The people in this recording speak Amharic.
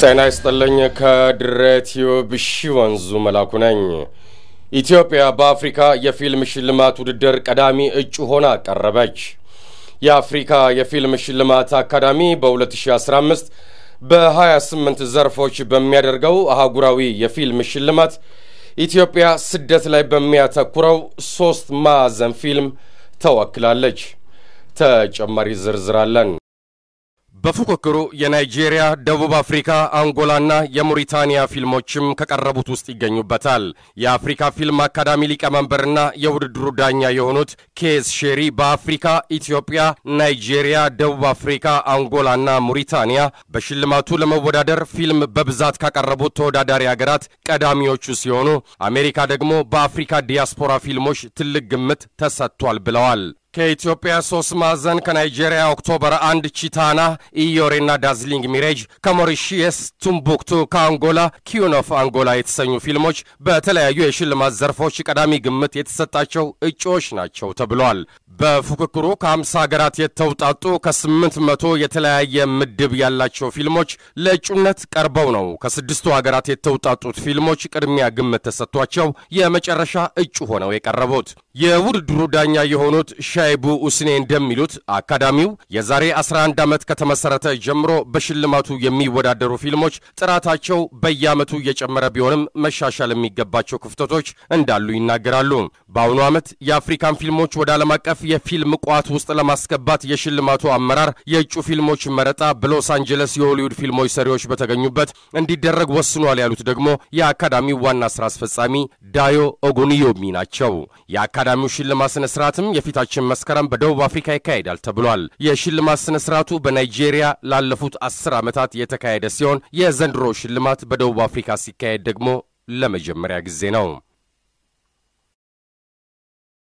ጤና ይስጥልኝ ከድሬቲዮ ብሽወንዙ መላኩ ነኝ። ኢትዮጵያ በአፍሪካ የፊልም ሽልማት ውድድር ቀዳሚ እጩ ሆና ቀረበች። የአፍሪካ የፊልም ሽልማት አካዳሚ በ2015 በ28 ዘርፎች በሚያደርገው አህጉራዊ የፊልም ሽልማት ኢትዮጵያ ስደት ላይ በሚያተኩረው 3 ማዕዘን ፊልም ተወክላለች። ተጨማሪ ዝርዝር አለን። በፉክክሩ የናይጄሪያ፣ ደቡብ አፍሪካ፣ አንጎላና የሞሪታኒያ ፊልሞችም ከቀረቡት ውስጥ ይገኙበታል። የአፍሪካ ፊልም አካዳሚ ሊቀመንበርና የውድድሩ ዳኛ የሆኑት ኬዝ ሼሪ በአፍሪካ ኢትዮጵያ፣ ናይጄሪያ፣ ደቡብ አፍሪካ፣ አንጎላና ሞሪታኒያ በሽልማቱ ለመወዳደር ፊልም በብዛት ካቀረቡት ተወዳዳሪ ሀገራት ቀዳሚዎቹ ሲሆኑ አሜሪካ ደግሞ በአፍሪካ ዲያስፖራ ፊልሞች ትልቅ ግምት ተሰጥቷል ብለዋል። ከኢትዮጵያ 3 ማዕዘን፣ ከናይጄሪያ ኦክቶበር 1 ቺታና ኢዮሬና ዳዝሊንግ ሚሬጅ፣ ከሞሪሺየስ ቱምቡክቱ፣ ከአንጎላ ኪዩን ኦፍ አንጎላ የተሰኙ ፊልሞች በተለያዩ የሽልማት ዘርፎች ቀዳሚ ግምት የተሰጣቸው እጩዎች ናቸው ተብሏል። በፉክክሩ ከ50 ሀገራት የተውጣጡ ከ800 የተለያየ ምድብ ያላቸው ፊልሞች ለእጩነት ቀርበው ነው ከ6 ሀገራት የተውጣጡት ፊልሞች ቅድሚያ ግምት ተሰጥቷቸው የመጨረሻ እጩ ሆነው የቀረቡት። የውድድሩ ዳኛ የሆኑት ሻይቡ ኡስኔ እንደሚሉት አካዳሚው የዛሬ 11 ዓመት ከተመሰረተ ጀምሮ በሽልማቱ የሚወዳደሩ ፊልሞች ጥራታቸው በየዓመቱ እየጨመረ ቢሆንም መሻሻል የሚገባቸው ክፍተቶች እንዳሉ ይናገራሉ። በአሁኑ ዓመት የአፍሪካን ፊልሞች ወደ ዓለም አቀፍ የፊልም ቋት ውስጥ ለማስገባት የሽልማቱ አመራር የእጩ ፊልሞች መረጣ በሎስ አንጀለስ የሆሊውድ ፊልሞች ሰሪዎች በተገኙበት እንዲደረግ ወስኗል ያሉት ደግሞ የአካዳሚው ዋና ስራ አስፈጻሚ ዳዮ ኦጉኒዮሚ ናቸው። የአካዳሚው ሽልማት ስነ ስርዓትም የፊታችን መስከረም በደቡብ አፍሪካ ይካሄዳል ተብሏል። የሽልማት ስነ ስርዓቱ በናይጄሪያ ላለፉት 10 ዓመታት የተካሄደ ሲሆን የዘንድሮ ሽልማት በደቡብ አፍሪካ ሲካሄድ ደግሞ ለመጀመሪያ ጊዜ ነው።